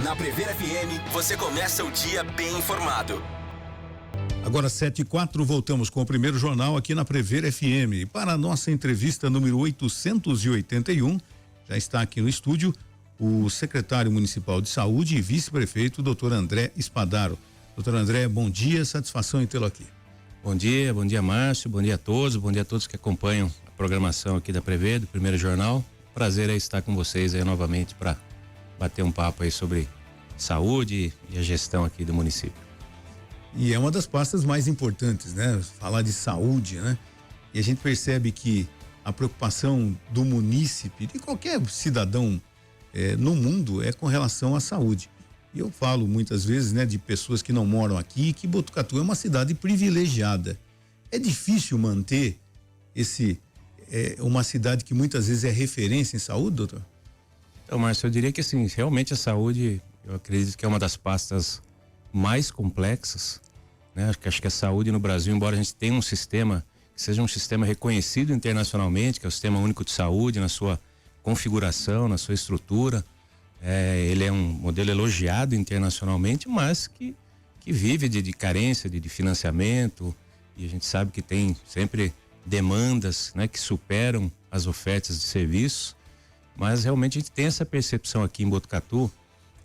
Na Prever FM, você começa o dia bem informado. Agora 7h04, voltamos com o primeiro jornal aqui na Prever FM. Para a nossa entrevista número 881, já está aqui no estúdio o secretário municipal de saúde e vice-prefeito, doutor André Spadaro. Doutor André, bom dia, satisfação em tê-lo aqui. Bom dia Márcio, bom dia a todos que acompanham a programação aqui da Prever, do primeiro jornal. Prazer é estar com vocês aí novamente para bater um papo aí sobre saúde e a gestão aqui do município. E é uma das pastas mais importantes, né? Falar de saúde, né? E a gente percebe que a preocupação do munícipe, de qualquer cidadão no mundo, é com relação à saúde. E eu falo muitas vezes, né, de pessoas que não moram aqui, que Botucatu é uma cidade privilegiada. É difícil manter uma cidade que muitas vezes é referência em saúde, doutor? Então, Márcio, eu diria que assim, realmente a saúde, eu acredito que é uma das pastas mais complexas, né? Acho que a saúde no Brasil, embora a gente tenha um sistema que seja um sistema reconhecido internacionalmente, que é o Sistema Único de Saúde, na sua configuração, na sua estrutura, ele é um modelo elogiado internacionalmente, mas que vive de carência, de financiamento, e a gente sabe que tem sempre demandas, né, que superam as ofertas de serviços, mas realmente a gente tem essa percepção aqui em Botucatu.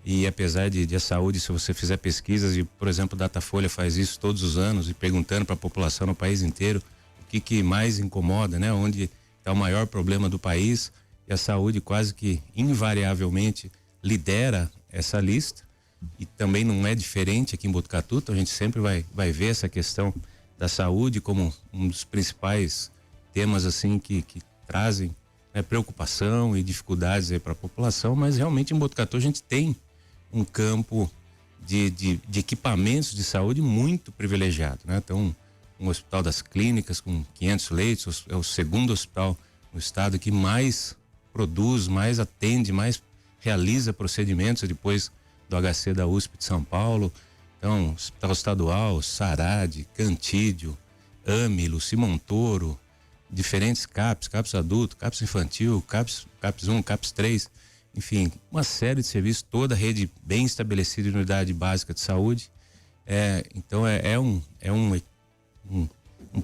E apesar de a saúde, se você fizer pesquisas, e por exemplo, o Datafolha faz isso todos os anos, e perguntando para a população no país inteiro o que mais incomoda, né? Onde está o maior problema do país, e a saúde quase que invariavelmente lidera essa lista, e também não é diferente aqui em Botucatu. Então a gente sempre vai ver essa questão da saúde como um dos principais temas assim que trazem, né, preocupação e dificuldades aí para a população. Mas realmente em Botucatu a gente tem um campo de equipamentos de saúde muito privilegiado, né? Então, um hospital das clínicas com 500 leitos, é o segundo hospital no estado que mais produz, mais atende, mais realiza procedimentos depois do HC da USP de São Paulo. Então, Hospital Estadual, Sarad, Cantídio, AME, Luci Montoro, diferentes CAPS adulto, CAPS infantil, CAPS 1, CAPS 3, enfim, uma série de serviços, toda a rede bem estabelecida de unidade básica de saúde. Então é um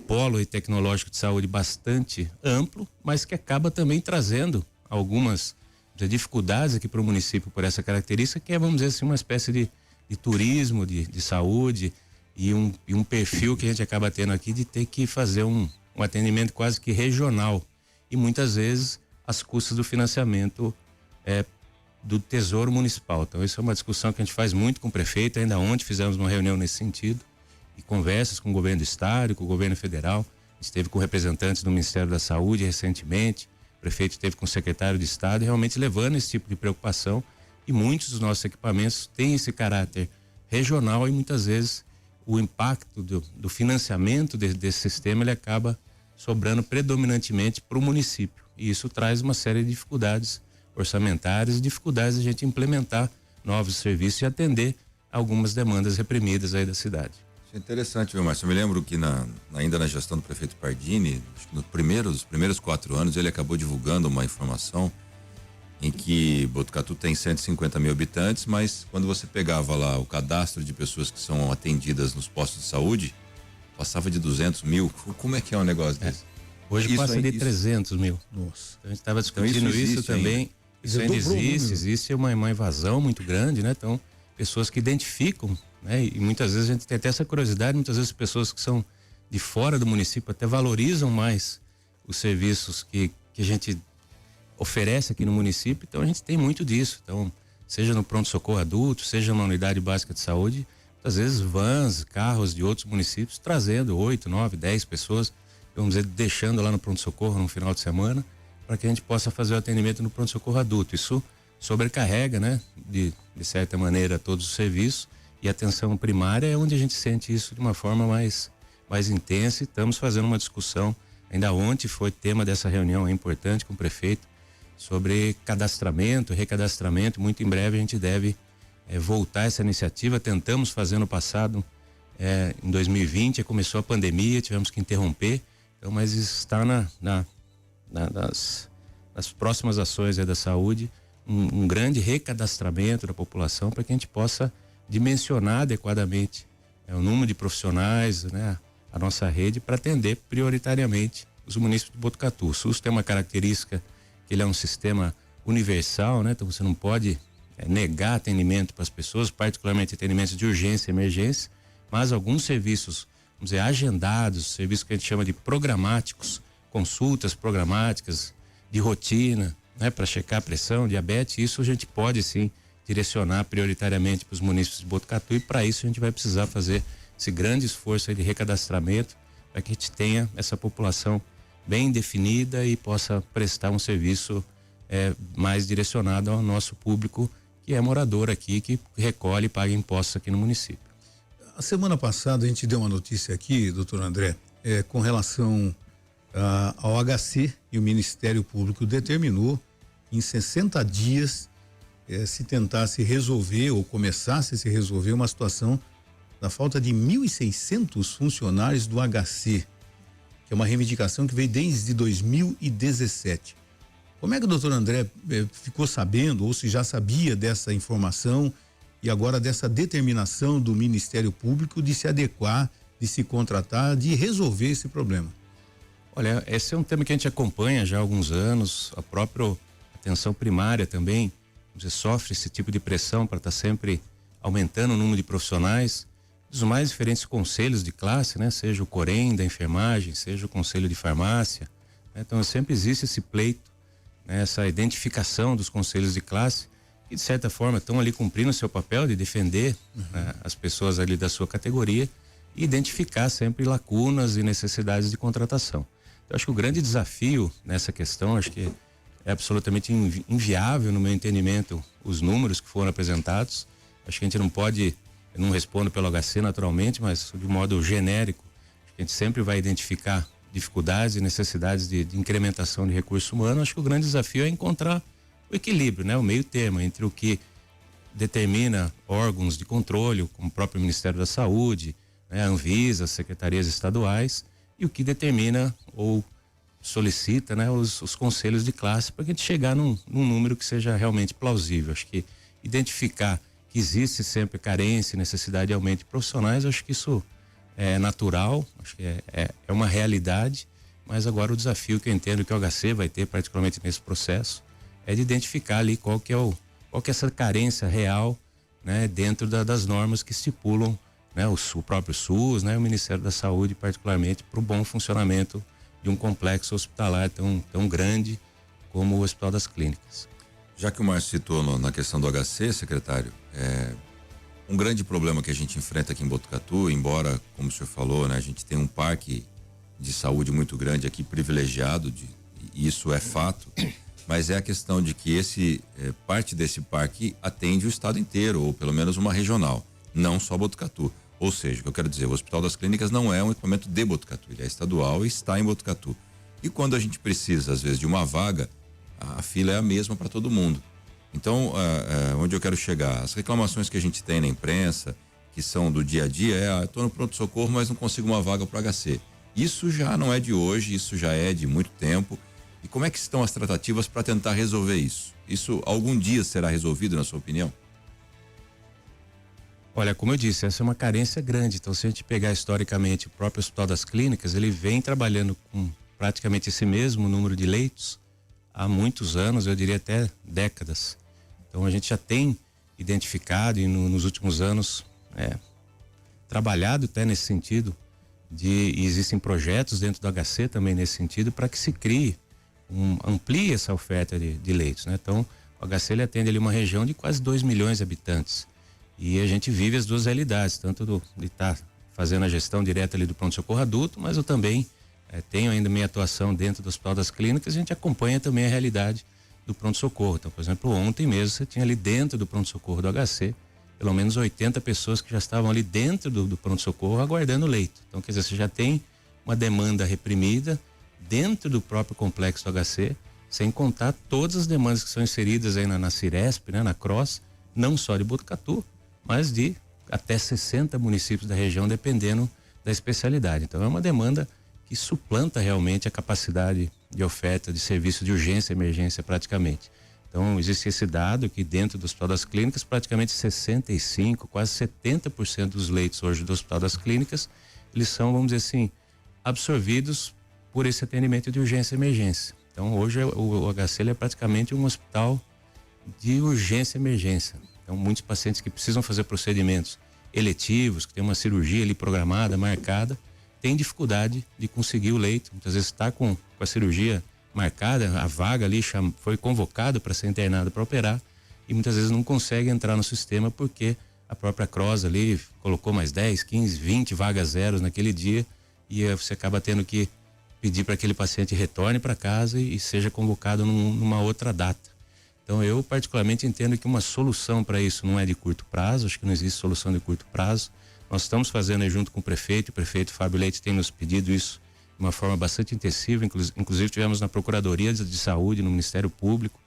polo tecnológico de saúde bastante amplo, mas que acaba também trazendo algumas dificuldades aqui para o município por essa característica, que é, vamos dizer assim, uma espécie de turismo de saúde e um perfil que a gente acaba tendo aqui de ter que fazer um atendimento quase que regional, e muitas vezes às custas do financiamento do Tesouro Municipal. Então isso é uma discussão que a gente faz muito com o prefeito. Ainda ontem fizemos uma reunião nesse sentido, e conversas com o governo do estado, com o governo federal. A gente esteve com representantes do Ministério da Saúde recentemente, o prefeito esteve com o secretário de estado, realmente levando esse tipo de preocupação, e muitos dos nossos equipamentos têm esse caráter regional, e muitas vezes o impacto do financiamento desse sistema, ele acaba sobrando predominantemente para o município, e isso traz uma série de dificuldades orçamentárias e dificuldades de a gente implementar novos serviços e atender algumas demandas reprimidas aí da cidade. Isso é interessante, viu, Márcio? Eu me lembro que ainda na gestão do prefeito Pardini, nos primeiros 4 anos, ele acabou divulgando uma informação em que Botucatu tem 150 mil habitantes, mas quando você pegava lá o cadastro de pessoas que são atendidas nos postos de saúde, passava de 200 mil. Como é que é um negócio desse? Hoje Isso passa de 300 mil. Nossa. Então a gente estava discutindo isso também. Ainda. Isso ainda existe uma invasão muito grande, né? Então, pessoas que identificam, né? E muitas vezes a gente tem até essa curiosidade, muitas vezes pessoas que são de fora do município até valorizam mais os serviços que a gente oferece aqui no município. Então a gente tem muito disso. Então, seja no pronto-socorro adulto, seja na unidade básica de saúde, muitas vezes vans, carros de outros municípios trazendo 8, 9, 10 pessoas, vamos dizer, deixando lá no pronto-socorro no final de semana, para que a gente possa fazer o atendimento no pronto-socorro adulto. Isso sobrecarrega, né, de certa maneira, todos os serviços, e a atenção primária é onde a gente sente isso de uma forma mais intensa, e estamos fazendo uma discussão. Ainda ontem foi tema dessa reunião importante com o prefeito sobre cadastramento, recadastramento. Muito em breve a gente deve voltar essa iniciativa. Tentamos fazer no passado, em 2020, começou a pandemia, tivemos que interromper, então, mas isso está nas próximas ações da saúde, um grande recadastramento da população para que a gente possa dimensionar adequadamente o número de profissionais, né, a nossa rede, para atender prioritariamente os municípios de Botucatu. O SUS tem uma característica que ele é um sistema universal, né? Então você não pode negar atendimento para as pessoas, particularmente atendimentos de urgência e emergência, mas alguns serviços, vamos dizer, agendados, serviços que a gente chama de programáticos, consultas programáticas de rotina, né, para checar a pressão, diabetes, isso a gente pode sim direcionar prioritariamente para os municípios de Botucatu, e para isso a gente vai precisar fazer esse grande esforço aí de recadastramento para que a gente tenha essa população bem definida e possa prestar um serviço mais direcionado ao nosso público que é morador aqui, que recolhe e paga impostos aqui no município. A semana passada a gente deu uma notícia aqui, doutor André, com relação ao HC, e o Ministério Público determinou em 60 dias se tentasse resolver ou começasse a se resolver uma situação da falta de 1.600 funcionários do HC, que é uma reivindicação que veio desde 2017. Como é que o doutor André ficou sabendo, ou se já sabia dessa informação e agora dessa determinação do Ministério Público de se adequar, de se contratar, de resolver esse problema? Olha, esse é um tema que a gente acompanha já há alguns anos. A própria atenção primária também sofre esse tipo de pressão para estar sempre aumentando o número de profissionais dos mais diferentes conselhos de classe, né? Seja o Corém da enfermagem, seja o conselho de farmácia, né? Então sempre existe esse pleito, né? Essa identificação dos conselhos de classe, que de certa forma estão ali cumprindo o seu papel de defender né, as pessoas ali da sua categoria e identificar sempre lacunas e necessidades de contratação. Eu acho que o grande desafio nessa questão, acho que é absolutamente inviável, no meu entendimento, os números que foram apresentados. Acho que a gente não pode, eu não respondo pelo HC naturalmente, mas de modo genérico, a gente sempre vai identificar dificuldades e necessidades de incrementação de recurso humano. Acho que o grande desafio é encontrar o equilíbrio, né? O meio termo entre o que determina órgãos de controle, como o próprio Ministério da Saúde, né? A Anvisa, secretarias estaduais, e o que determina ou solicita, né, os conselhos de classe, para que a gente chegar num número que seja realmente plausível. Acho que identificar que existe sempre carência e necessidade de aumento de profissionais, acho que isso é natural, acho que é uma realidade, mas agora o desafio que eu entendo que o HC vai ter, particularmente nesse processo, é de identificar ali qual que é essa carência real, né, dentro das normas que estipulam, né, o próprio SUS, né, o Ministério da Saúde, particularmente, para o bom funcionamento de um complexo hospitalar tão grande como o Hospital das Clínicas. Já que o Márcio citou na questão do HC, secretário, um grande problema que a gente enfrenta aqui em Botucatu, embora, como o senhor falou, né, a gente tem um parque de saúde muito grande aqui, privilegiado, e isso é fato, mas é a questão de que parte desse parque atende o estado inteiro, ou pelo menos uma regional, não só Botucatu. Ou seja, o que eu quero dizer, o Hospital das Clínicas não é um equipamento de Botucatu, ele é estadual e está em Botucatu. E quando a gente precisa, às vezes, de uma vaga, a fila é a mesma para todo mundo. Então, onde eu quero chegar? As reclamações que a gente tem na imprensa, que são do dia a dia, estou no pronto-socorro, mas não consigo uma vaga para o HC. Isso já não é de hoje, isso já é de muito tempo. E como é que estão as tratativas para tentar resolver isso? Isso algum dia será resolvido, na sua opinião? Olha, como eu disse, essa é uma carência grande. Então, se a gente pegar historicamente o próprio Hospital das Clínicas, ele vem trabalhando com praticamente esse mesmo número de leitos há muitos anos, eu diria até décadas. Então, a gente já tem identificado e nos últimos anos trabalhado até nesse sentido e existem projetos dentro do HC também nesse sentido para que se crie, amplie essa oferta de leitos, né? Então, o HC ele atende ali uma região de quase 2 milhões de habitantes. E a gente vive as duas realidades, tanto de estar fazendo a gestão direta ali do pronto-socorro adulto, mas eu também tenho ainda minha atuação dentro do Hospital das Clínicas, a gente acompanha também a realidade do pronto-socorro. Então, por exemplo, ontem mesmo você tinha ali dentro do pronto-socorro do HC, pelo menos 80 pessoas que já estavam ali dentro do pronto-socorro aguardando leito. Então, quer dizer, você já tem uma demanda reprimida dentro do próprio complexo do HC, sem contar todas as demandas que são inseridas aí na Ciresp, né, na CROSS, não só de Botucatu, mas de até 60 municípios da região, dependendo da especialidade. Então é uma demanda que suplanta realmente a capacidade de oferta de serviço de urgência e emergência praticamente. Então, existe esse dado que dentro do Hospital das Clínicas, praticamente 65, quase 70% dos leitos hoje do Hospital das Clínicas, eles são, vamos dizer assim, absorvidos por esse atendimento de urgência e emergência. Então, hoje o HC ele é praticamente um hospital de urgência e emergência. Então, muitos pacientes que precisam fazer procedimentos eletivos, que tem uma cirurgia ali programada, marcada, têm dificuldade de conseguir o leito. Muitas vezes está com a cirurgia marcada, a vaga ali foi convocado para ser internado para operar e muitas vezes não consegue entrar no sistema porque a própria CROSS ali colocou mais 10, 15, 20 vagas zeros naquele dia e você acaba tendo que pedir para aquele paciente retorne para casa e seja convocado numa outra data. Então eu particularmente entendo que uma solução para isso não é de curto prazo, acho que não existe solução de curto prazo. Nós estamos fazendo aí junto com o prefeito Fábio Leite tem nos pedido isso de uma forma bastante intensiva, inclusive tivemos na Procuradoria de Saúde, no Ministério Público,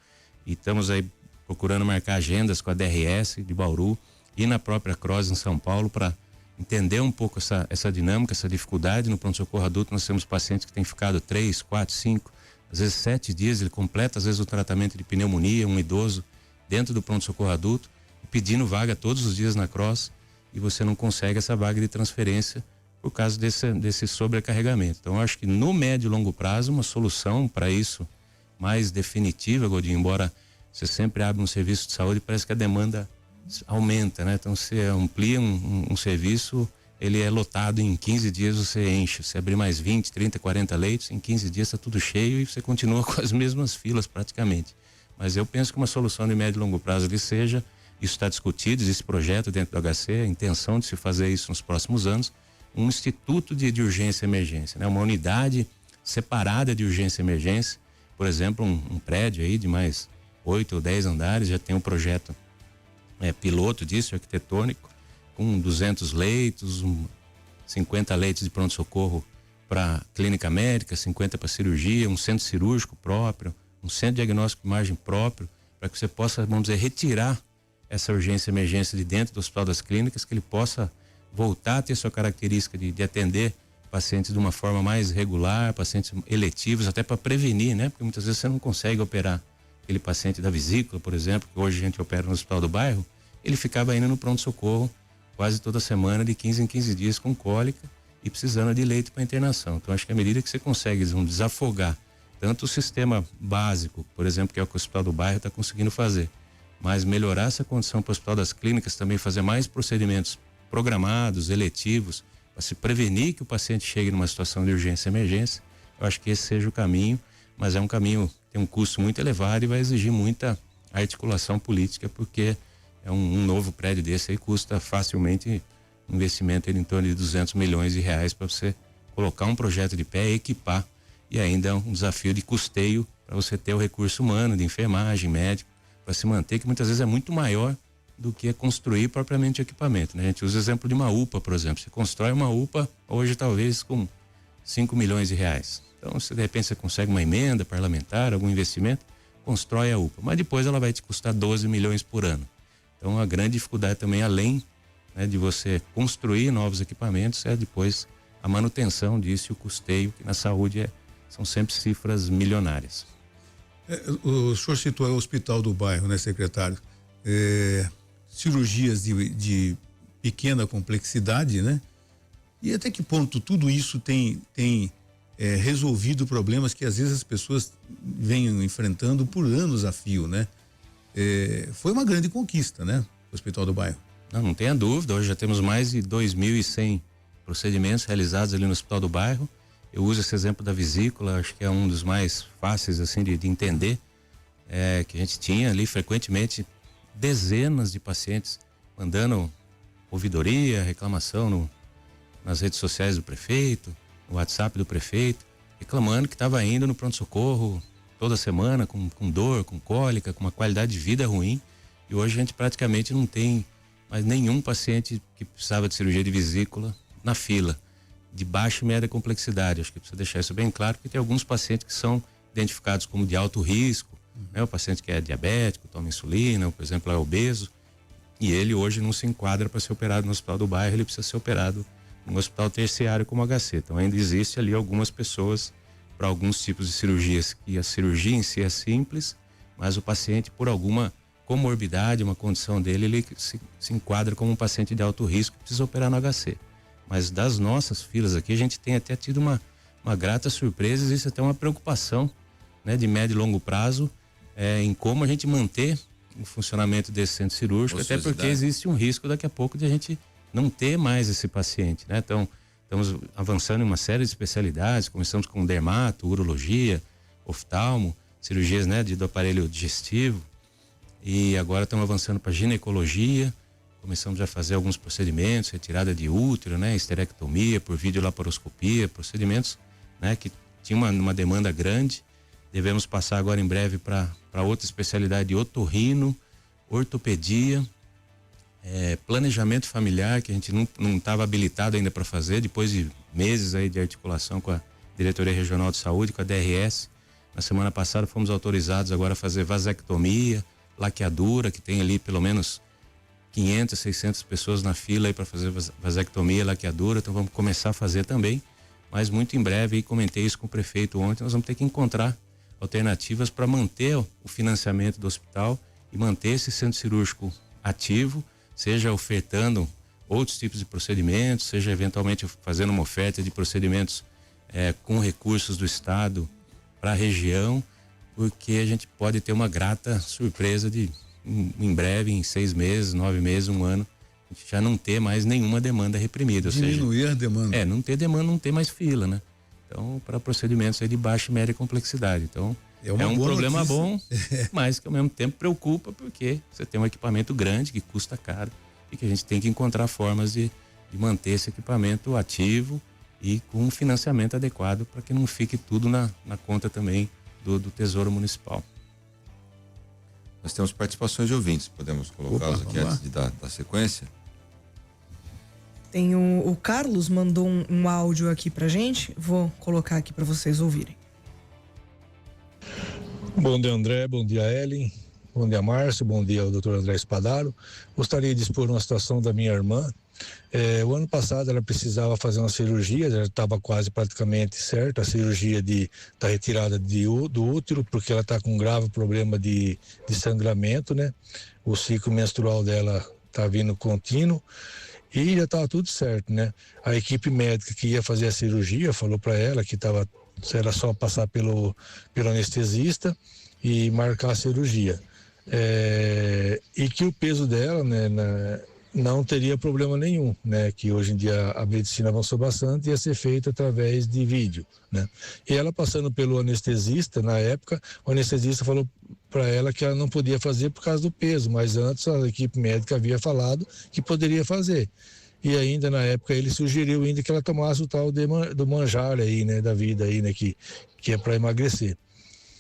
e estamos aí procurando marcar agendas com a DRS de Bauru e na própria CROSS em São Paulo para entender um pouco essa dinâmica, essa dificuldade. No pronto-socorro adulto nós temos pacientes que têm ficado 3, 4, 5, às vezes 7 dias, ele completa às vezes o tratamento de pneumonia, um idoso dentro do pronto-socorro adulto, pedindo vaga todos os dias na CROSS e você não consegue essa vaga de transferência por causa desse sobrecarregamento. Então, eu acho que no médio e longo prazo, uma solução para isso mais definitiva, Godinho, embora você sempre abre um serviço de saúde, parece que a demanda aumenta, né? Então, você amplia um serviço, ele é lotado em 15 dias, você enche. Se abrir mais 20, 30, 40 leitos, em 15 dias está tudo cheio e você continua com as mesmas filas praticamente. Mas eu penso que uma solução de médio e longo prazo ali seja, isso está discutido, existe projeto dentro do HC, a intenção de se fazer isso nos próximos anos, um instituto de urgência e emergência, né? Uma unidade separada de urgência e emergência, por exemplo, um prédio aí de mais 8 ou 10 andares, já tem um projeto piloto disso, arquitetônico, com 200 leitos, 50 leitos de pronto-socorro para clínica médica, 50 para cirurgia, um centro cirúrgico próprio, um centro de diagnóstico de imagem próprio, para que você possa, vamos dizer, retirar essa urgência e emergência de dentro do Hospital das Clínicas, que ele possa voltar a ter sua característica de atender pacientes de uma forma mais regular, pacientes eletivos, até para prevenir, né? Porque muitas vezes você não consegue operar aquele paciente da vesícula, por exemplo, que hoje a gente opera no Hospital do Bairro, ele ficava indo no pronto-socorro quase toda semana, de 15 em 15 dias, com cólica e precisando de leito para internação. Então, acho que à medida que você consegue desafogar tanto o sistema básico, por exemplo, que é o que o Hospital do Bairro está conseguindo fazer, mas melhorar essa condição para o Hospital das Clínicas, também fazer mais procedimentos programados, eletivos, para se prevenir que o paciente chegue numa situação de urgência e emergência, eu acho que esse seja o caminho, mas é um caminho que tem um custo muito elevado e vai exigir muita articulação política, porque é um novo prédio desse aí custa facilmente um investimento em torno de 200 milhões de reais para você colocar um projeto de pé, equipar, e ainda um desafio de custeio para você ter o recurso humano, de enfermagem, médico, para se manter, que muitas vezes é muito maior do que construir propriamente o equipamento, né? A gente usa o exemplo de uma UPA, por exemplo. Você constrói uma UPA hoje talvez com 5 milhões de reais. Então, se de repente você consegue uma emenda parlamentar, algum investimento, constrói a UPA. Mas depois ela vai te custar 12 milhões por ano. Então, a grande dificuldade também, além, né, de você construir novos equipamentos, é depois a manutenção disso e o custeio, que na saúde são sempre cifras milionárias. O senhor citou o Hospital do Bairro, né, secretário? Cirurgias de pequena complexidade, né? E até que ponto tudo isso tem resolvido problemas que às vezes as pessoas vêm enfrentando por anos a fio, né? Foi uma grande conquista, né? O Hospital do Bairro. Não tenha dúvida, hoje já temos mais de 2.100 procedimentos realizados ali no Hospital do Bairro. Eu uso esse exemplo da vesícula, acho que é um dos mais fáceis assim de entender, que a gente tinha ali frequentemente dezenas de pacientes mandando ouvidoria, reclamação nas redes sociais do prefeito, no WhatsApp do prefeito, reclamando que estava indo no pronto-socorro toda semana com dor, com cólica, com uma qualidade de vida ruim, e hoje a gente praticamente não tem mais nenhum paciente que precisava de cirurgia de vesícula na fila, de baixa e média complexidade. Acho que precisa deixar isso bem claro, porque tem alguns pacientes que são identificados como de alto risco, né? O paciente que é diabético, toma insulina, ou, por exemplo, é obeso, e ele hoje não se enquadra para ser operado no Hospital do Bairro, ele precisa ser operado no hospital terciário como HC. Então ainda existe ali algumas pessoas para alguns tipos de cirurgias que a cirurgia em si é simples, mas o paciente, por alguma comorbidade, uma condição dele, ele se enquadra como um paciente de alto risco que precisa operar no HC. Mas das nossas filas aqui, a gente tem até tido uma grata surpresa, existe até uma preocupação, né, de médio e longo prazo, em como a gente manter o funcionamento desse centro cirúrgico, até porque existe um risco daqui a pouco de a gente não ter mais esse paciente, né? Então, estamos avançando em uma série de especialidades, começamos com dermato, urologia, oftalmo, cirurgias, né, do aparelho digestivo, e agora estamos avançando para ginecologia, começamos a fazer alguns procedimentos, retirada de útero, né, esterectomia por videolaparoscopia, procedimentos, né, que tinha uma demanda grande. Devemos passar agora em breve para outra especialidade de otorrino, ortopedia, planejamento familiar, que a gente não estava habilitado ainda para fazer, depois de meses aí de articulação com a Diretoria Regional de Saúde, com a DRS. Na semana passada fomos autorizados agora a fazer vasectomia, laqueadura, que tem ali pelo menos 500, 600 pessoas na fila aí para fazer vasectomia, laqueadura, então vamos começar a fazer também, mas muito em breve, aí comentei isso com o prefeito ontem, nós vamos ter que encontrar alternativas para manter o financiamento do hospital e manter esse centro cirúrgico ativo, seja ofertando outros tipos de procedimentos, seja eventualmente fazendo uma oferta de procedimentos com recursos do Estado para a região, porque a gente pode ter uma grata surpresa de em breve, em 6 meses, 9 meses, 1 ano, a gente já não ter mais nenhuma demanda reprimida. Diminuir a demanda. Não ter demanda, não ter mais fila, né? Então, para procedimentos aí de baixa e média complexidade. Então, é um problema bom, mas que ao mesmo tempo preocupa, porque você tem um equipamento grande que custa caro e que a gente tem que encontrar formas de manter esse equipamento ativo e com um financiamento adequado para que não fique tudo na conta também do Tesouro Municipal. Nós temos participações de ouvintes, podemos colocá-los aqui antes de dar sequência? Tem o Carlos mandou um áudio aqui pra gente, vou colocar aqui para vocês ouvirem. Bom dia, André, bom dia, Ellen, bom dia, Márcio, bom dia ao Dr. André Spadaro. Gostaria de expor uma situação da minha irmã. O ano passado ela precisava fazer uma cirurgia, já estava quase praticamente certa, a cirurgia da retirada do útero, porque ela está com um grave problema de sangramento, né? O ciclo menstrual dela está vindo contínuo e já estava tudo certo, né? A equipe médica que ia fazer a cirurgia falou para ela que era só passar pelo anestesista e marcar a cirurgia. E que o peso dela, né, não teria problema nenhum, né? Que hoje em dia a medicina avançou bastante e ia ser feito através de vídeo, né? E ela passando pelo anestesista, na época, o anestesista falou para ela que ela não podia fazer por causa do peso, mas antes a equipe médica havia falado que poderia fazer. E ainda na época ele sugeriu ainda que ela tomasse o tal do manjar aí, né? Da vida aí, né? Que é para emagrecer.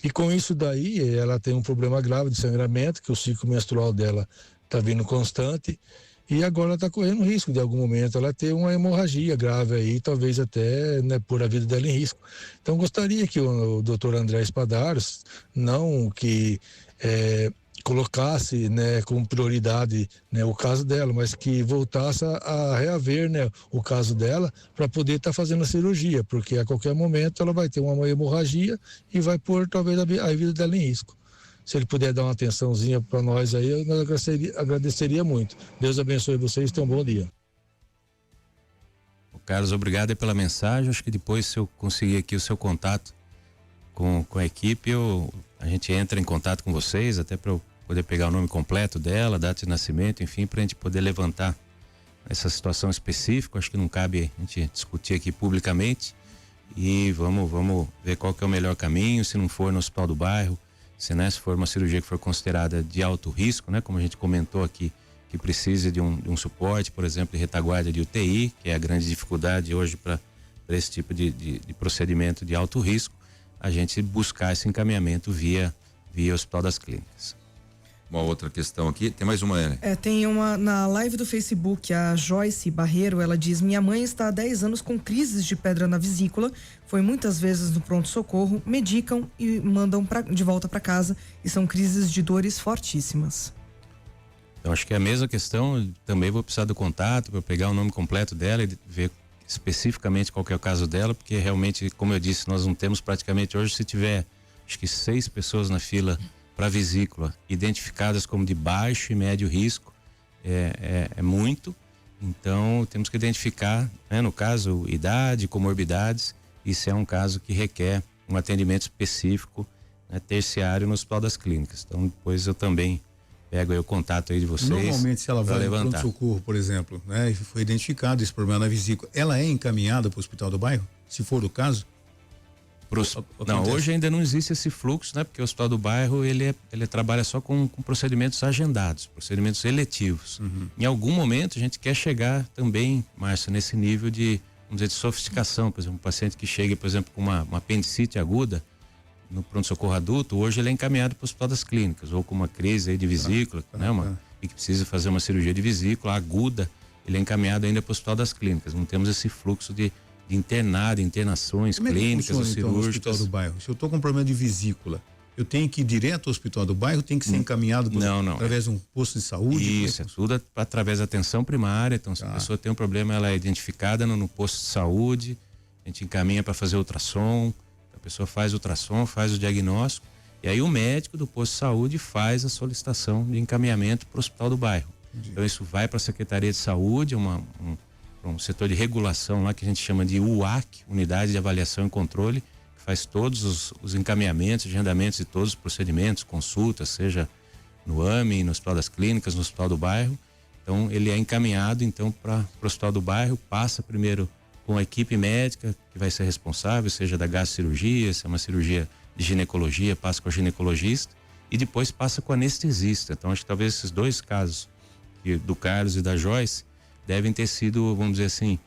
E com isso daí, ela tem um problema grave de sangramento, que o ciclo menstrual dela está vindo constante, e agora ela está correndo risco de algum momento ela ter uma hemorragia grave aí, talvez até, né, pôr a vida dela em risco. Então gostaria que o Dr. André Spadaros, não que colocasse, né, como prioridade, né, o caso dela, mas que voltasse a reaver, né, o caso dela para poder estar fazendo a cirurgia, porque a qualquer momento ela vai ter uma hemorragia e vai pôr talvez a vida dela em risco. Se ele puder dar uma atençãozinha para nós aí, eu agradeceria muito. Deus abençoe vocês, tenham um bom dia. Carlos, obrigado pela mensagem. Acho que depois, se eu conseguir aqui o seu contato com a equipe, a gente entra em contato com vocês, até para eu poder pegar o nome completo dela, data de nascimento, enfim, para a gente poder levantar essa situação específica. Acho que não cabe a gente discutir aqui publicamente e vamos ver qual que é o melhor caminho, se não for no hospital do bairro, se for uma cirurgia que for considerada de alto risco, né, como a gente comentou aqui, que precise de um suporte, por exemplo, de retaguarda de UTI, que é a grande dificuldade hoje para esse tipo de procedimento de alto risco, a gente buscar esse encaminhamento via Hospital das Clínicas. Uma outra questão aqui, tem mais uma, né? Tem uma na live do Facebook, a Joyce Barreiro, ela diz: minha mãe está há 10 anos com crises de pedra na vesícula, foi muitas vezes no pronto-socorro, medicam e mandam de volta para casa, e são crises de dores fortíssimas. Então acho que é a mesma questão, também vou precisar do contato para pegar o nome completo dela e ver especificamente qual que é o caso dela, porque realmente, como eu disse, nós não temos praticamente hoje, se tiver acho que 6 pessoas na fila para vesícula identificadas como de baixo e médio risco é muito. Então temos que identificar, né, no caso, idade, comorbidades. Isso é um caso que requer um atendimento específico, né, terciário no Hospital das Clínicas. Então depois eu também pego aí o contato aí de vocês. Normalmente, se ela vai no levantar. pronto-socorro, por exemplo, né, e foi identificado esse problema na vesícula, ela é encaminhada para o Hospital do Bairro, se for o caso? Não, hoje ainda não existe esse fluxo, né? Porque o Hospital do Bairro, ele trabalha só com procedimentos agendados, procedimentos eletivos. Em algum momento a gente quer chegar também, Márcio, nesse nível de, vamos dizer, de sofisticação. Por exemplo, um paciente que chega, por exemplo, com uma apendicite aguda no pronto-socorro adulto, hoje ele é encaminhado para o Hospital das Clínicas, ou com uma crise aí de vesícula, né? E que precisa fazer uma cirurgia de vesícula aguda, ele é encaminhado ainda para o Hospital das Clínicas. Não temos esse fluxo de internações clínicas ou cirúrgicas. Então, no Hospital do Bairro? Se eu estou com um problema de vesícula, eu tenho que ir direto ao Hospital do Bairro, tem que ser encaminhado através de um posto de saúde? Isso, é tudo através da atenção primária. Então, se a pessoa tem um problema, ela é identificada no posto de saúde, a gente encaminha para fazer ultrassom, a pessoa faz ultrassom, faz o diagnóstico, e aí o médico do posto de saúde faz a solicitação de encaminhamento para o Hospital do Bairro. Então isso vai para a Secretaria de Saúde, um setor de regulação lá que a gente chama de UAC, Unidade de Avaliação e Controle, que faz todos os encaminhamentos, agendamentos de todos os procedimentos, consultas, seja no AME, no Hospital das Clínicas, no Hospital do Bairro. Então ele é encaminhado então para o Hospital do Bairro, passa primeiro com a equipe médica que vai ser responsável, seja da gastrocirurgia, se é uma cirurgia de ginecologia, passa com o ginecologista e depois passa com o anestesista. Então acho que talvez esses dois casos do Carlos e da Joyce devem ter sido, vamos dizer assim,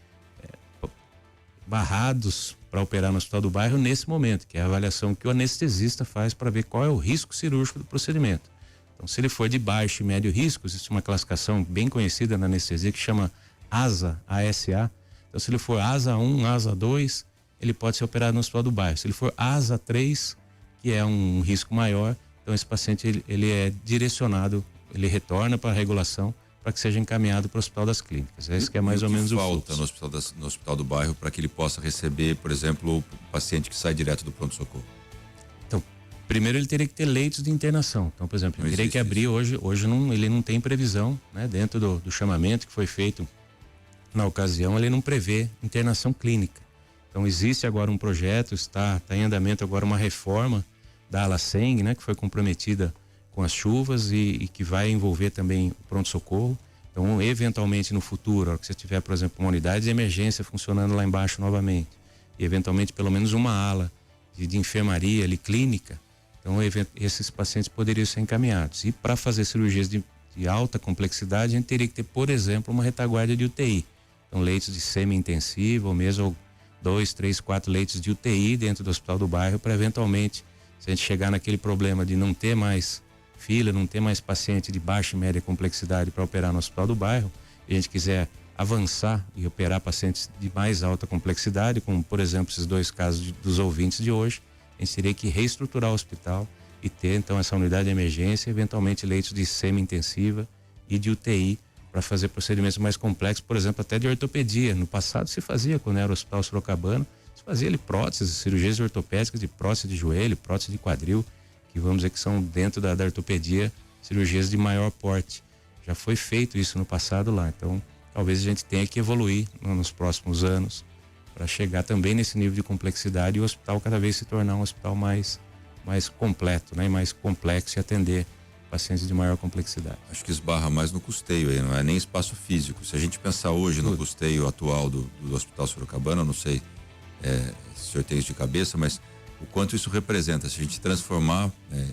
barrados para operar no Hospital do Bairro nesse momento, que é a avaliação que o anestesista faz para ver qual é o risco cirúrgico do procedimento. Então, se ele for de baixo e médio risco, existe uma classificação bem conhecida na anestesia que chama ASA, ASA. Então, se ele for ASA 1, ASA 2, ele pode ser operado no Hospital do Bairro. Se ele for ASA 3, que é um risco maior, então esse paciente ele é direcionado, ele retorna para a regulação para que seja encaminhado para o Hospital das Clínicas. Esse que é mais ou menos o fluxo. Falta no Hospital do Bairro para que ele possa receber, por exemplo, o paciente que sai direto do pronto-socorro? Então, primeiro ele teria que ter leitos de internação. Então, por exemplo, ele teria que abrir hoje ele não tem previsão, né? Dentro do chamamento que foi feito na ocasião, ele não prevê internação clínica. Então, existe agora um projeto, está em andamento agora uma reforma da ala Seng, né? Que foi comprometida com as chuvas e que vai envolver também o pronto-socorro. Então, eventualmente no futuro, a hora que você tiver, por exemplo, uma unidade de emergência funcionando lá embaixo novamente, e eventualmente pelo menos uma ala de enfermaria ali, clínica, então esses pacientes poderiam ser encaminhados. E para fazer cirurgias de alta complexidade, a gente teria que ter, por exemplo, uma retaguarda de UTI. Então, leitos de semi-intensivo, ou mesmo 2, 3, 4 leitos de UTI dentro do Hospital do Bairro, para eventualmente, se a gente chegar naquele problema de não ter mais fila, não ter mais paciente de baixa e média complexidade para operar no Hospital do Bairro, e a gente quiser avançar e operar pacientes de mais alta complexidade, como por exemplo esses dois casos dos ouvintes de hoje, a gente teria que reestruturar o hospital e ter então essa unidade de emergência, eventualmente leitos de semi-intensiva e de UTI para fazer procedimentos mais complexos, por exemplo, até de ortopedia. No passado se fazia, quando era o Hospital Sorocabana, se fazia ali próteses, cirurgias ortopédicas de prótese de joelho, prótese de quadril, que vamos dizer que são dentro da ortopedia cirurgias de maior porte. Já foi feito isso no passado lá, então talvez a gente tenha que evoluir nos próximos anos para chegar também nesse nível de complexidade e o hospital cada vez se tornar um hospital mais completo, né? E mais complexo e atender pacientes de maior complexidade. Acho que esbarra mais no custeio aí, não é nem espaço físico. Se a gente pensar hoje no custeio atual do Hospital Sorocabana, não sei se o senhor tem isso de cabeça, mas o quanto isso representa, se a gente transformar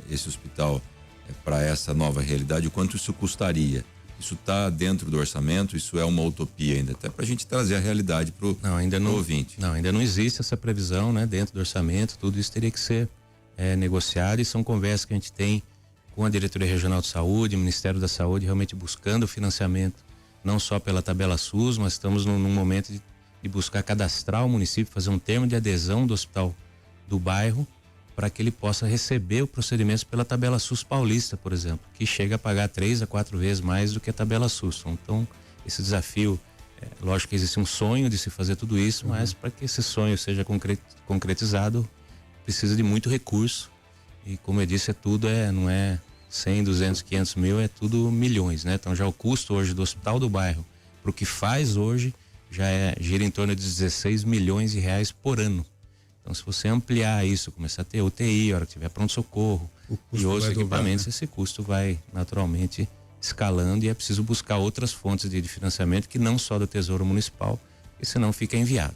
esse hospital para essa nova realidade, o quanto isso custaria? Isso está dentro do orçamento? Isso é uma utopia ainda? Até para a gente trazer a realidade para o ouvinte. Não, ainda não existe essa previsão, né? Dentro do orçamento, tudo isso teria que ser negociado e são conversas que a gente tem com a Diretoria Regional de Saúde, o Ministério da Saúde, realmente buscando financiamento, não só pela tabela SUS, mas estamos num momento de buscar cadastrar o município, fazer um termo de adesão do Hospital do Bairro para que ele possa receber o procedimento pela tabela SUS paulista, por exemplo, que chega a pagar 3 a 4 vezes mais do que a tabela SUS. Então, esse desafio, lógico que existe um sonho de se fazer tudo isso, mas para que esse sonho seja concretizado, precisa de muito recurso E como eu disse, não é 100, 200, 500 mil, é tudo milhões, né? Então já o custo hoje do hospital do bairro, para o que faz hoje, gira em torno de 16 milhões de reais por ano. Então se você ampliar isso, começar a ter UTI, a hora que tiver pronto-socorro e outros equipamentos, esse custo vai naturalmente escalando, e é preciso buscar outras fontes de financiamento que não só do Tesouro Municipal, porque senão fica inviável.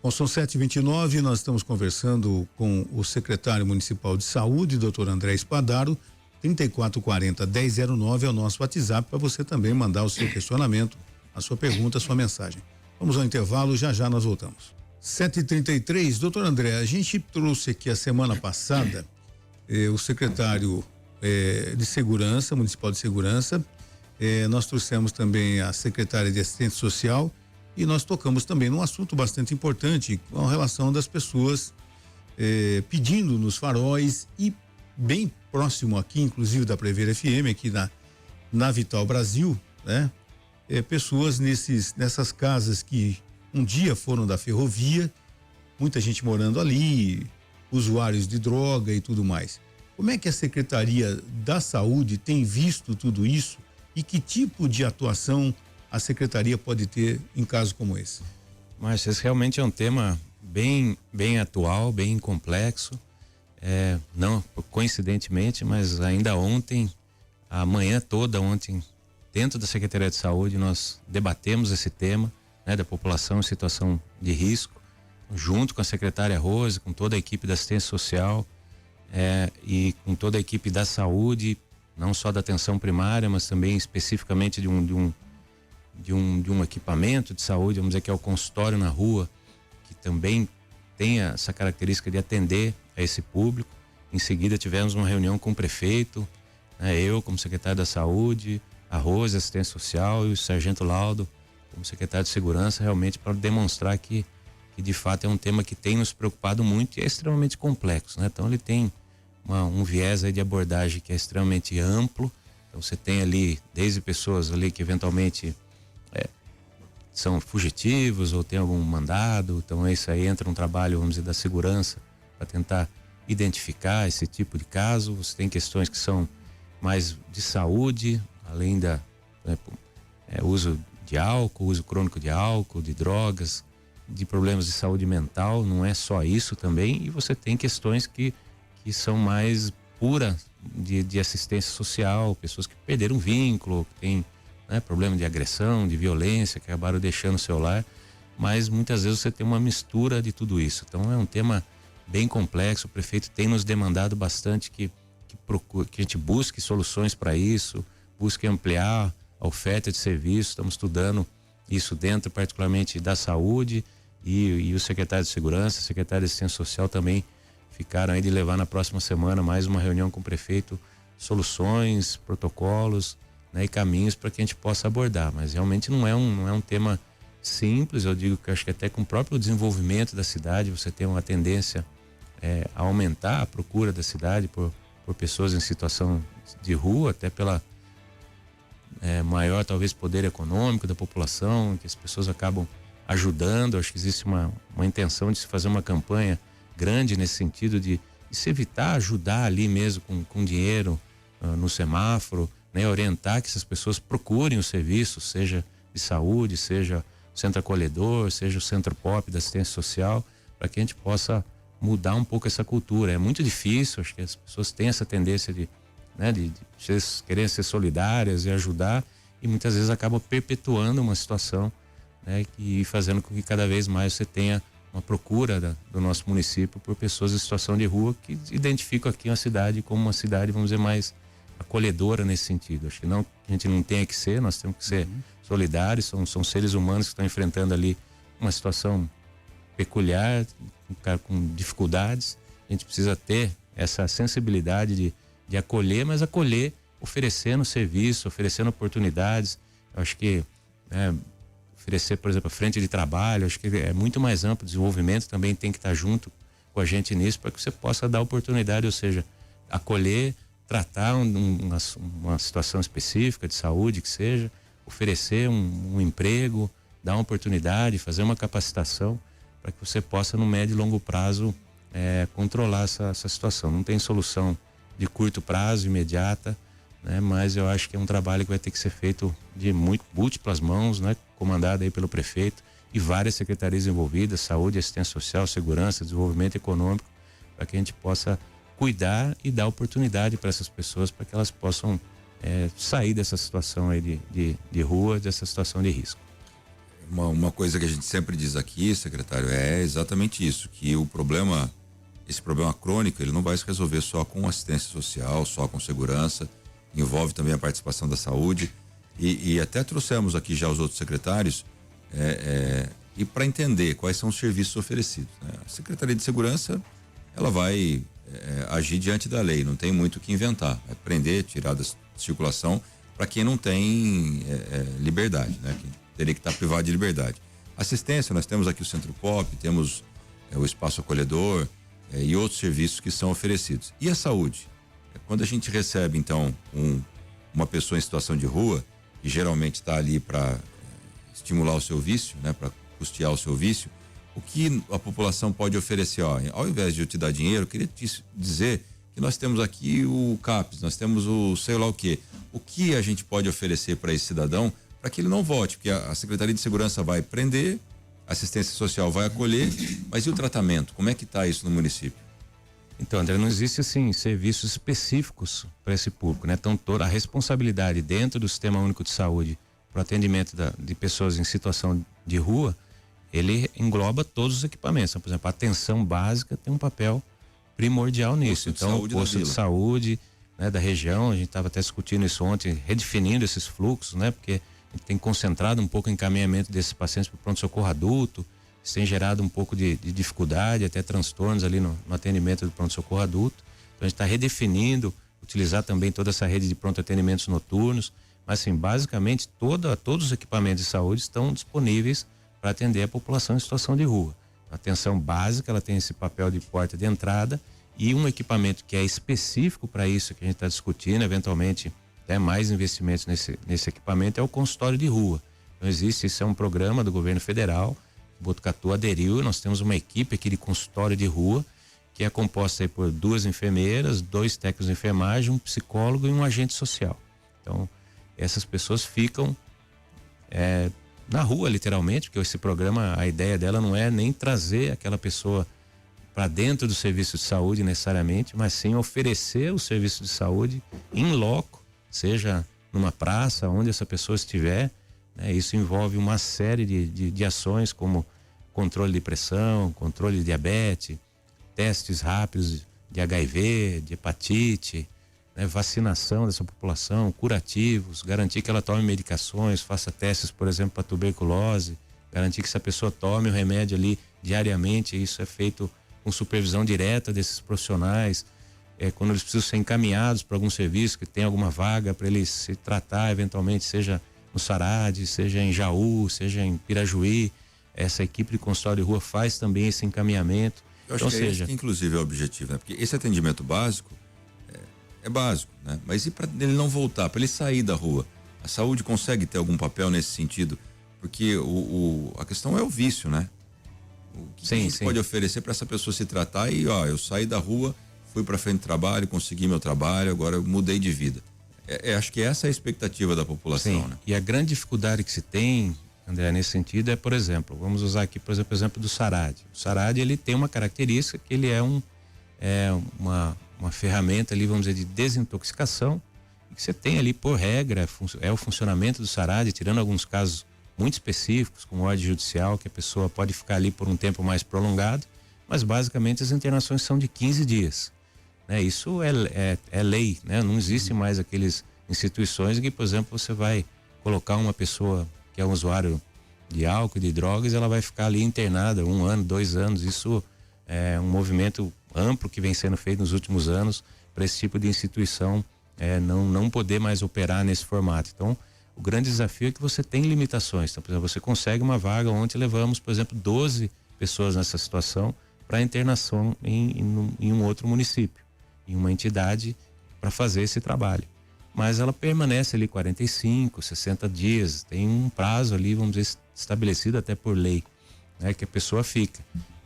Bom, são 7h29, nós estamos conversando com o secretário municipal de saúde, doutor André Spadaro. 3440-1009 é o nosso WhatsApp para você também mandar o seu questionamento, a sua pergunta, a sua mensagem. Vamos ao intervalo, já nós voltamos. 7h33, doutor André, a gente trouxe aqui a semana passada o secretário de Segurança, Municipal de Segurança, nós trouxemos também a secretária de Assistência Social e nós tocamos também num assunto bastante importante com a relação das pessoas pedindo nos faróis e bem próximo aqui, inclusive da Prever FM, aqui na Vital Brasil, né? Pessoas nessas casas que um dia foram da ferrovia, muita gente morando ali, usuários de droga e tudo mais. Como é que a Secretaria da Saúde tem visto tudo isso e que tipo de atuação a Secretaria pode ter em casos como esse? Márcio, esse realmente é um tema bem atual, bem complexo. Não coincidentemente, mas ainda ontem, a manhã toda ontem, dentro da Secretaria de Saúde, nós debatemos esse tema, né, da população em situação de risco, junto com a secretária Rose, com toda a equipe da assistência social e com toda a equipe da saúde, não só da atenção primária, mas também especificamente de um equipamento de saúde, vamos dizer que é o consultório na rua, que também tem essa característica de atender a esse público. Em seguida tivemos uma reunião com o prefeito, né, eu como secretário da Saúde, a Rose, assistência social, e o Sargento Laudo como secretário de Segurança, realmente para demonstrar que de fato é um tema que tem nos preocupado muito e é extremamente complexo, né? Então ele tem um viés aí de abordagem que é extremamente amplo. Então você tem ali desde pessoas ali que eventualmente são fugitivos ou tem algum mandado, então isso aí entra um trabalho, vamos dizer, da segurança para tentar identificar esse tipo de caso. Você tem questões que são mais de saúde, além da uso de álcool, uso crônico de álcool, de drogas, de problemas de saúde mental, não é só isso também. E você tem questões que são mais puras de assistência social, pessoas que perderam vínculo, que têm problema de agressão, de violência, que acabaram deixando o seu lar, mas muitas vezes você tem uma mistura de tudo isso. Então é um tema bem complexo. O prefeito tem nos demandado bastante que a gente busque soluções para isso, busque ampliar a oferta de serviços. Estamos estudando isso dentro, particularmente da saúde, e o secretário de Segurança, o secretário de Assistência Social também ficaram aí de levar na próxima semana mais uma reunião com o prefeito, soluções, protocolos, né, e caminhos para que a gente possa abordar. Mas realmente não é um tema simples. Eu digo que acho que até com o próprio desenvolvimento da cidade você tem uma tendência a aumentar a procura da cidade por pessoas em situação de rua, até pela maior talvez poder econômico da população, que as pessoas acabam ajudando. Acho que existe uma intenção de se fazer uma campanha grande nesse sentido de se evitar ajudar ali mesmo com dinheiro no semáforo, né, orientar que essas pessoas procurem o serviço, seja de saúde, seja o centro acolhedor, seja o centro pop da assistência social, para que a gente possa mudar um pouco essa cultura. É muito difícil, acho que as pessoas têm essa tendência de querer ser solidárias e ajudar, e muitas vezes acabam perpetuando uma situação, né, e fazendo com que cada vez mais você tenha uma procura do nosso município por pessoas em situação de rua que identificam aqui a cidade como uma cidade, vamos dizer, mais acolhedora nesse sentido. Acho que não, a gente não tem que ser, nós temos que ser solidários, são seres humanos que estão enfrentando ali uma situação peculiar, com dificuldades. A gente precisa ter essa sensibilidade de acolher, mas acolher oferecendo serviço, oferecendo oportunidades. Eu acho que oferecer, por exemplo, a frente de trabalho, acho que é muito mais amplo. O desenvolvimento também tem que estar junto com a gente nisso, para que você possa dar oportunidade, ou seja, acolher, tratar uma situação específica de saúde que seja, oferecer um emprego, dar uma oportunidade, fazer uma capacitação, para que você possa no médio e longo prazo controlar essa situação. Não tem solução de curto prazo, imediata, né? Mas eu acho que é um trabalho que vai ter que ser feito de múltiplas mãos, né? Comandado aí pelo prefeito e várias secretarias envolvidas, saúde, assistência social, segurança, desenvolvimento econômico, para que a gente possa cuidar e dar oportunidade para essas pessoas, para que elas possam sair dessa situação aí de rua, dessa situação de risco. Uma coisa que a gente sempre diz aqui, secretário, é exatamente isso, que esse problema crônico, ele não vai se resolver só com assistência social, só com segurança, envolve também a participação da saúde e até trouxemos aqui já os outros secretários e para entender quais são os serviços oferecidos, né? A Secretaria de Segurança, ela vai agir diante da lei, não tem muito o que inventar, é prender, tirar da circulação para quem não tem liberdade, né? Quem teria que estar privado de liberdade. Assistência, nós temos aqui o Centro Pop, temos o Espaço Acolhedor e outros serviços que são oferecidos. E a saúde? Quando a gente recebe, então, uma pessoa em situação de rua, que geralmente está ali para estimular o seu vício, né? Para custear o seu vício, o que a população pode oferecer? Ao invés de eu te dar dinheiro, eu queria te dizer que nós temos aqui o CAPS, nós temos o sei lá o quê. O que a gente pode oferecer para esse cidadão para que ele não volte? Porque a Secretaria de Segurança vai prender, a assistência social vai acolher, mas e o tratamento? Como é que está isso no município? Então, André, não existe assim serviços específicos para esse público, né? Então, toda a responsabilidade dentro do Sistema Único de Saúde para o atendimento de pessoas em situação de rua, ele engloba todos os equipamentos. Então, por exemplo, a atenção básica tem um papel primordial nisso. Então, o posto de saúde, né, da região, a gente estava até discutindo isso ontem, redefinindo esses fluxos, né? Porque a gente tem concentrado um pouco o encaminhamento desses pacientes para o pronto-socorro adulto, isso tem gerado um pouco de dificuldade, até transtornos ali no atendimento do pronto-socorro adulto. Então a gente está redefinindo, utilizar também toda essa rede de pronto-atendimentos noturnos, mas assim, basicamente todos os equipamentos de saúde estão disponíveis para atender a população em situação de rua. A atenção básica, ela tem esse papel de porta de entrada e um equipamento que é específico para isso que a gente está discutindo, eventualmente mais investimentos nesse equipamento, é o consultório de rua. Então isso é um programa do governo federal, Botucatu aderiu, nós temos uma equipe aqui de consultório de rua, que é composta aí por 2 enfermeiras, 2 técnicos de enfermagem, um psicólogo e um agente social. Então, essas pessoas ficam na rua, literalmente, porque esse programa, a ideia dela não é nem trazer aquela pessoa para dentro do serviço de saúde necessariamente, mas sim oferecer o serviço de saúde em loco, seja numa praça, onde essa pessoa estiver, né? Isso envolve uma série de ações como controle de pressão, controle de diabetes, testes rápidos de HIV, de hepatite, né? Vacinação dessa população, curativos, garantir que ela tome medicações, faça testes, por exemplo, para tuberculose, garantir que essa pessoa tome o remédio ali diariamente. Isso é feito com supervisão direta desses profissionais, quando eles precisam ser encaminhados para algum serviço, que tem alguma vaga para eles se tratar, eventualmente, seja no Sarad, seja em Jaú, seja em Pirajuí, essa equipe de consultório de rua faz também esse encaminhamento. Eu acho que esse que, inclusive, é o objetivo, né? Porque esse atendimento básico é básico, né? Mas e para ele não voltar, para ele sair da rua? A saúde consegue ter algum papel nesse sentido? Porque a questão é o vício, né? O que a gente pode oferecer para essa pessoa se tratar e, eu saí da rua, fui para frente do trabalho, consegui meu trabalho, agora eu mudei de vida. Acho que essa é a expectativa da população, né? E a grande dificuldade que se tem, André, nesse sentido é, por exemplo, vamos usar aqui, por exemplo, do Sarad. O Sarad, ele tem uma característica que ele é uma ferramenta ali, vamos dizer, de desintoxicação, que você tem ali, por regra, é o funcionamento do Sarad, tirando alguns casos muito específicos, como ordem judicial, que a pessoa pode ficar ali por um tempo mais prolongado, mas basicamente as internações são de 15 dias. Isso é lei, né? Não existe mais aqueles instituições em que, por exemplo, você vai colocar uma pessoa que é um usuário de álcool, de drogas, ela vai ficar ali internada 1 ano, 2 anos. Isso é um movimento amplo que vem sendo feito nos últimos anos para esse tipo de instituição não poder mais operar nesse formato. Então, o grande desafio é que você tem limitações. Então, por exemplo, você consegue uma vaga. Ontem levamos, por exemplo, 12 pessoas nessa situação para internação em um outro município, em uma entidade, para fazer esse trabalho. Mas ela permanece ali 45, 60 dias, tem um prazo ali, vamos dizer, estabelecido até por lei, né, que a pessoa fica.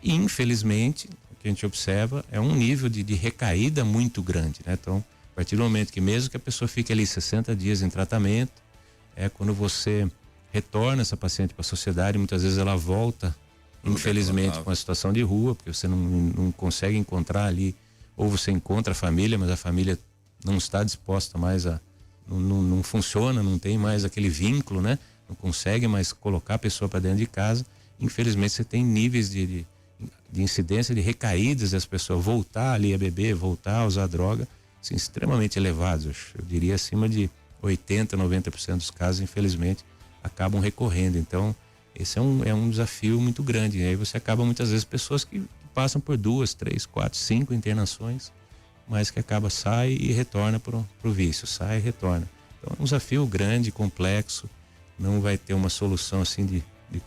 E, infelizmente, que a gente observa é um nível de recaída muito grande, né? Então, a partir do momento que mesmo que a pessoa fique ali 60 dias em tratamento, quando você retorna essa paciente para a sociedade, muitas vezes ela volta, infelizmente, com a situação de rua, porque você não consegue encontrar ali, ou você encontra a família, mas a família não está disposta mais não funciona, não tem mais aquele vínculo, né? Não consegue mais colocar a pessoa para dentro de casa. Infelizmente, você tem níveis de incidência de recaídas das pessoas voltar ali a beber, voltar a usar droga, assim, extremamente elevados. Eu diria acima de 80%, 90% dos casos, infelizmente, acabam recorrendo. Então, esse é um desafio muito grande. E aí você acaba muitas vezes pessoas que passam por 2, 3, 4, 5 internações, mas que sai e retorna pro vício, sai e retorna. Então é um desafio grande, complexo, não vai ter uma solução assim de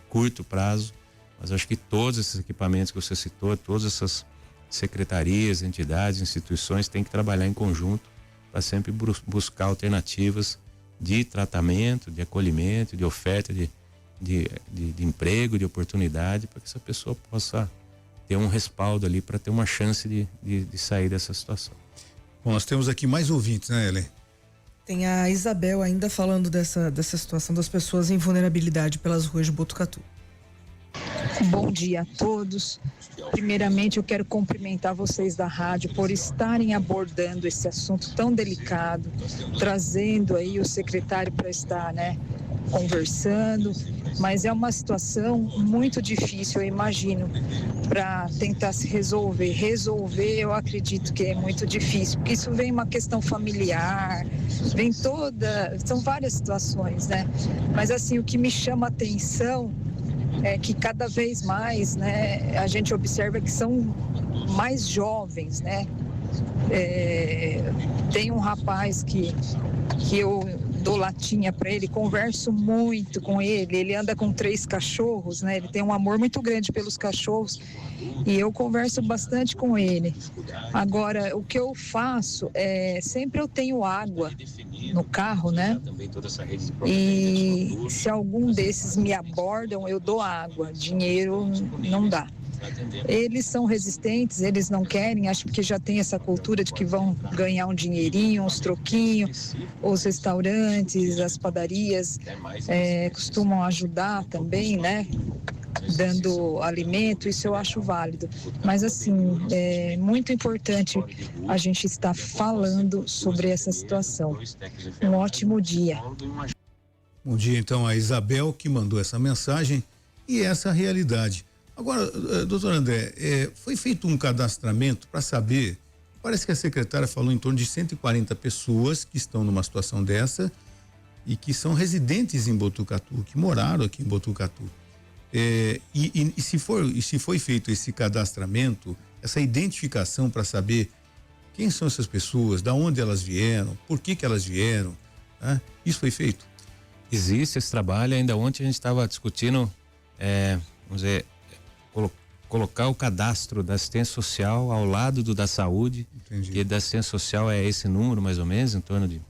curto prazo, mas acho que todos esses equipamentos que você citou, todas essas secretarias, entidades, instituições têm que trabalhar em conjunto para sempre buscar alternativas de tratamento, de acolhimento, de oferta de emprego, de oportunidade, para que essa pessoa possa ter um respaldo ali para ter uma chance de sair dessa situação. Bom, nós temos aqui mais ouvintes, né, Ellen? Tem a Isabel ainda falando dessa situação das pessoas em vulnerabilidade pelas ruas de Botucatu. Bom dia a todos. Primeiramente, eu quero cumprimentar vocês da rádio por estarem abordando esse assunto tão delicado, trazendo aí o secretário para estar, conversando, mas é uma situação muito difícil, eu imagino, para tentar se resolver. Eu acredito que é muito difícil, porque isso vem uma questão familiar, são várias situações, Mas assim, o que me chama a atenção é que cada vez mais, a gente observa que são mais jovens, Tem um rapaz que eu dou latinha para ele, converso muito com ele anda com 3 cachorros, Ele tem um amor muito grande pelos cachorros e eu converso bastante com ele. Agora, o que eu faço sempre eu tenho água no carro, E se algum desses me abordam, eu dou água, dinheiro não dá. Eles são resistentes, eles não querem, acho que já tem essa cultura de que vão ganhar um dinheirinho, uns troquinhos. Os restaurantes, as padarias costumam ajudar também, dando alimento, isso eu acho válido. Mas assim, é muito importante a gente estar falando sobre essa situação. Um ótimo dia. Bom dia, então, a Isabel que mandou essa mensagem e essa realidade. Agora, doutor André, foi feito um cadastramento para saber, parece que a secretária falou em torno de 140 pessoas que estão numa situação dessa e que são residentes em Botucatu, que moraram aqui em Botucatu. E se foi feito esse cadastramento, essa identificação para saber quem são essas pessoas, da onde elas vieram, por que elas vieram, isso foi feito? Existe esse trabalho, ainda ontem a gente estava discutindo, vamos dizer, colocar o cadastro da assistência social ao lado do da saúde. Entendi. Que da assistência social é esse número mais ou menos, em torno de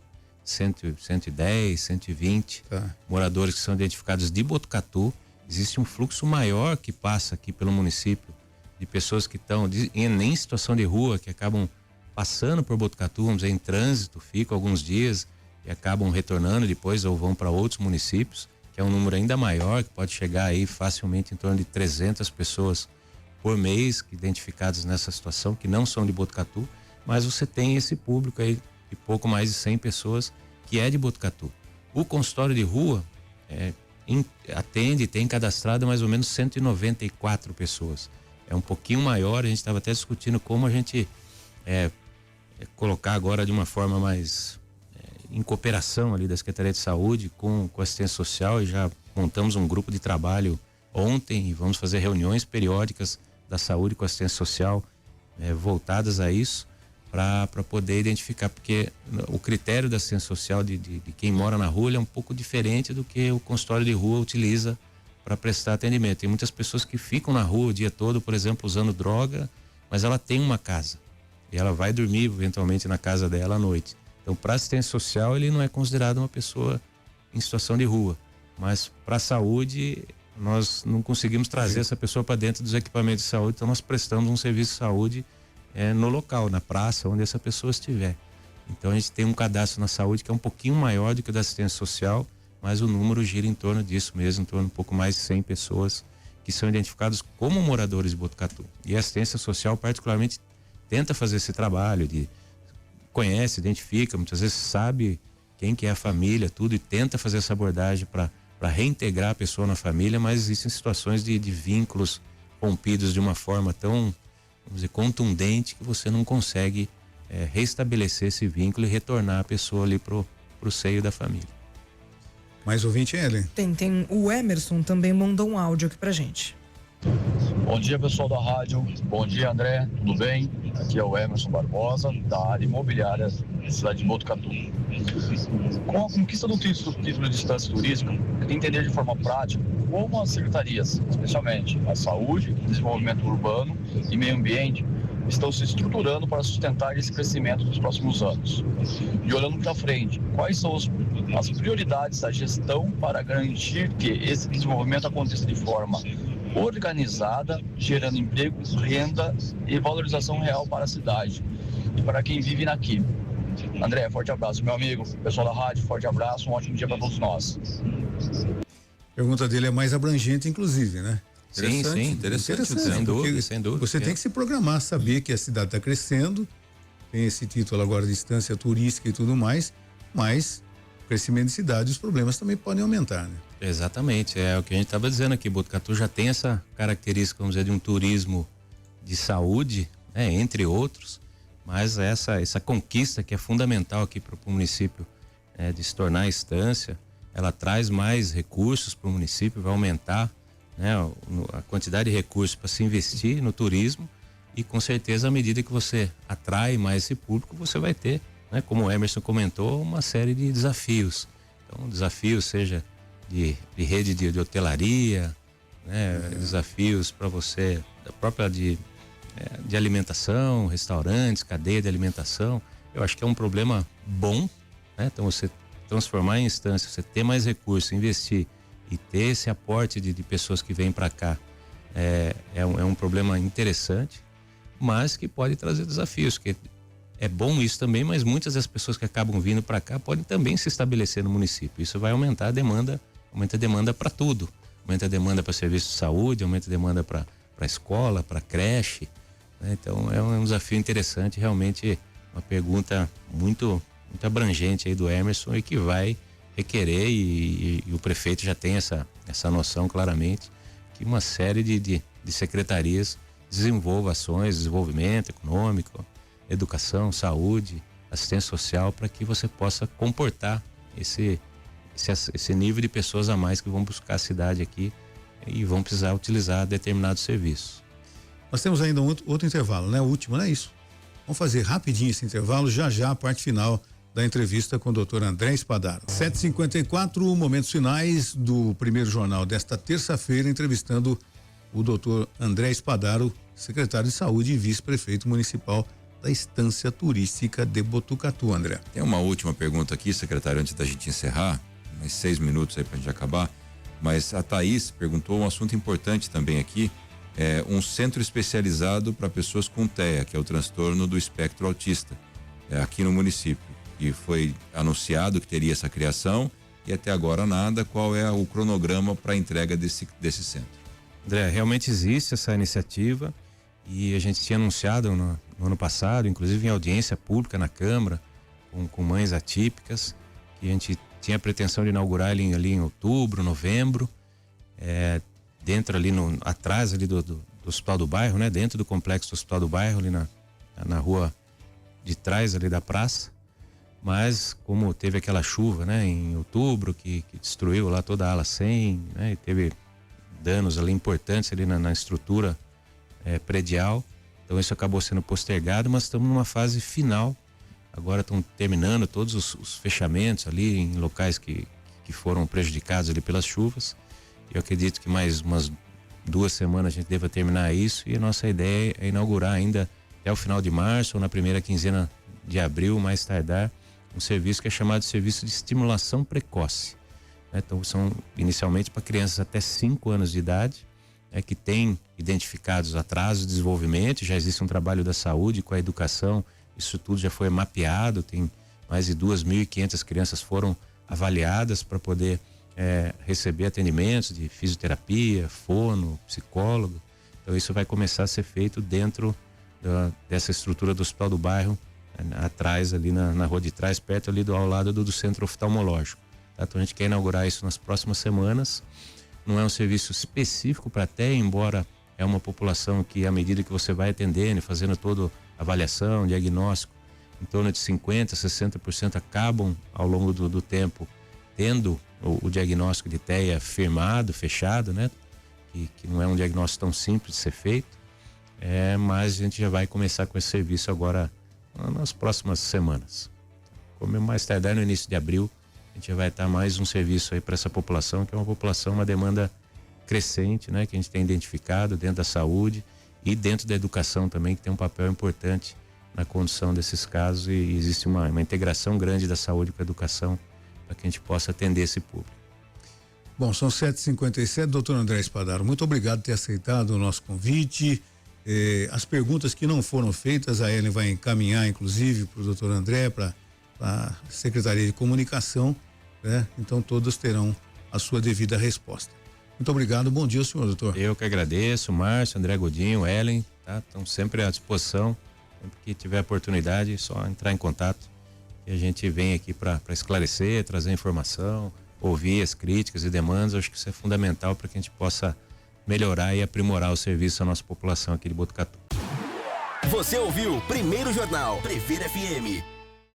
110, 120 moradores que são identificados de Botucatu. Existe um fluxo maior que passa aqui pelo município de pessoas que estão em situação de rua, que acabam passando por Botucatu, vamos dizer, em trânsito, ficam alguns dias e acabam retornando depois ou vão para outros municípios, que é um número ainda maior, que pode chegar aí facilmente em torno de 300 pessoas por mês identificadas nessa situação, que não são de Botucatu, mas você tem esse público aí de pouco mais de 100 pessoas que é de Botucatu. O consultório de rua tem cadastrado mais ou menos 194 pessoas. É um pouquinho maior, a gente estava até discutindo como a gente colocar agora de uma forma mais em cooperação ali da Secretaria de Saúde com a assistência social, e já montamos um grupo de trabalho ontem e vamos fazer reuniões periódicas da saúde com a assistência social voltadas a isso, para poder identificar, porque o critério da assistência social de quem mora na rua é um pouco diferente do que o consultório de rua utiliza para prestar atendimento. Tem muitas pessoas que ficam na rua o dia todo, por exemplo, usando droga, mas ela tem uma casa e ela vai dormir eventualmente na casa dela à noite. Então, para assistência social, ele não é considerado uma pessoa em situação de rua, mas para a saúde nós não conseguimos trazer essa pessoa para dentro dos equipamentos de saúde, então nós prestamos um serviço de saúde no local, na praça, onde essa pessoa estiver. Então a gente tem um cadastro na saúde que é um pouquinho maior do que o da assistência social, mas o número gira em torno disso mesmo, em torno de um pouco mais de 100 pessoas que são identificados como moradores de Botucatu. E a assistência social particularmente tenta fazer esse trabalho de conhece, identifica, muitas vezes sabe quem que é a família, tudo, e tenta fazer essa abordagem para reintegrar a pessoa na família, mas existem situações de vínculos rompidos de uma forma tão, vamos dizer, contundente que você não consegue restabelecer esse vínculo e retornar a pessoa ali pro seio da família. Mais ouvinte, Ellen? Tem. O Emerson também mandou um áudio aqui pra gente. Bom dia, pessoal da rádio. Bom dia, André. Tudo bem? Aqui é o Emerson Barbosa, da área imobiliária da cidade de Botucatu. Com a conquista do título de distância turística, queria entender de forma prática como as secretarias, especialmente a saúde, desenvolvimento urbano e meio ambiente, estão se estruturando para sustentar esse crescimento nos próximos anos. E olhando para frente, quais são as prioridades da gestão para garantir que esse desenvolvimento aconteça de forma organizada, gerando emprego, renda e valorização real para a cidade e para quem vive aqui. André, forte abraço, meu amigo. Pessoal da rádio, forte abraço, um ótimo dia para todos nós. A pergunta dele é mais abrangente, inclusive, né? Sim, interessante. Sem dúvida. Você tem que se programar, saber que a cidade está crescendo, tem esse título agora de distância turística e tudo mais, mas o crescimento de cidade, os problemas também podem aumentar, né? Exatamente, é o que a gente estava dizendo aqui. Botucatu já tem essa característica, vamos dizer, de um turismo de saúde, né, entre outros, mas essa conquista que é fundamental aqui para o município de se tornar instância, ela traz mais recursos para o município, vai aumentar, né, a quantidade de recursos para se investir no turismo, e com certeza à medida que você atrai mais esse público, você vai ter, né, como o Emerson comentou, uma série de desafios. Então, desafios seja de rede de hotelaria, né, desafios para você, da própria de alimentação, restaurantes, cadeia de alimentação. Eu acho que é um problema bom, né? Então você transformar em instância, você ter mais recursos, investir e ter esse aporte de pessoas que vêm para cá é um problema interessante, mas que pode trazer desafios, que é bom isso também, mas muitas das pessoas que acabam vindo para cá podem também se estabelecer no município. Isso vai aumentar a demanda, para tudo, aumenta a demanda para serviço de saúde, aumenta a demanda para escola, para creche, né? Então é um desafio interessante, realmente uma pergunta muito abrangente aí do Emerson, e que vai requerer, e o prefeito já tem essa noção claramente, que uma série de secretarias desenvolva ações, desenvolvimento econômico, educação, saúde, assistência social, para que você possa comportar esse nível de pessoas a mais que vão buscar a cidade aqui e vão precisar utilizar determinados serviços. Nós temos ainda outro intervalo, né? O último, não é isso? Vamos fazer rapidinho esse intervalo, já a parte final da entrevista com o doutor André Spadaro. 7h54, momentos finais do primeiro jornal desta terça-feira, entrevistando o doutor André Spadaro, secretário de Saúde e vice-prefeito municipal da Estância Turística de Botucatu. André. Tem uma última pergunta aqui, secretário, antes da gente encerrar, mais 6 minutos aí pra gente acabar, mas a Thaís perguntou um assunto importante também aqui, um centro especializado para pessoas com TEA, que é o transtorno do espectro autista, aqui no município, e foi anunciado que teria essa criação e até agora nada. Qual é o cronograma para a entrega desse centro? André, realmente existe essa iniciativa e a gente tinha anunciado no ano passado, inclusive em audiência pública na Câmara, com mães atípicas, que a gente tinha a pretensão de inaugurar ali em outubro, novembro, dentro ali atrás ali do Hospital do Bairro, né? Dentro do complexo do Hospital do Bairro, ali na rua de trás ali da praça. Mas como teve aquela chuva, né? Em outubro, que destruiu lá toda a ala 100, né? E teve danos ali importantes ali na estrutura predial. Então isso acabou sendo postergado, mas estamos numa fase final. Agora estão terminando todos os fechamentos ali em locais que foram prejudicados ali pelas chuvas. Eu acredito que mais umas 2 semanas a gente deva terminar isso, e a nossa ideia é inaugurar ainda até o final de março ou na primeira quinzena de abril, mais tardar, um serviço que é chamado de serviço de estimulação precoce. né? Então são inicialmente para crianças até 5 anos de idade, que têm identificados atrasos de desenvolvimento. Já existe um trabalho da saúde com a educação, isso tudo já foi mapeado, tem mais de 2.500 crianças foram avaliadas para poder receber atendimentos de fisioterapia, fono, psicólogo. Então isso vai começar a ser feito dentro dessa estrutura do Hospital do Bairro, atrás ali na rua de trás, perto ali ao lado do centro oftalmológico. Tá? Então a gente quer inaugurar isso nas próximas semanas. Não é um serviço específico para TEA, embora é uma população que, à medida que você vai atendendo e fazendo toda avaliação, diagnóstico, em torno de 50%, 60% acabam ao longo do tempo tendo o diagnóstico de TEA firmado, fechado, né? Que não é um diagnóstico tão simples de ser feito, mas a gente já vai começar com esse serviço agora nas próximas semanas. Como mais tardar no início de abril, a gente já vai estar mais um serviço aí para essa população, que é uma população, uma demanda crescente, né? Que a gente tem identificado dentro da saúde e dentro da educação também, que tem um papel importante na condução desses casos, e existe uma integração grande da saúde com a educação para que a gente possa atender esse público. Bom, são 7h57, doutor André Spadaro, muito obrigado por ter aceitado o nosso convite. As perguntas que não foram feitas, a Ellen vai encaminhar, inclusive, para o doutor André, para a Secretaria de Comunicação, né? Então todos terão a sua devida resposta. Muito obrigado, bom dia, senhor doutor. Eu que agradeço, Márcio, André Godinho, Ellen, tá? Estão sempre à disposição, sempre que tiver oportunidade, só entrar em contato, e a gente vem aqui para esclarecer, trazer informação, ouvir as críticas e demandas. Acho que isso é fundamental para que a gente possa melhorar e aprimorar o serviço à nossa população aqui de Botucatu. Você ouviu Primeiro Jornal Previr FM.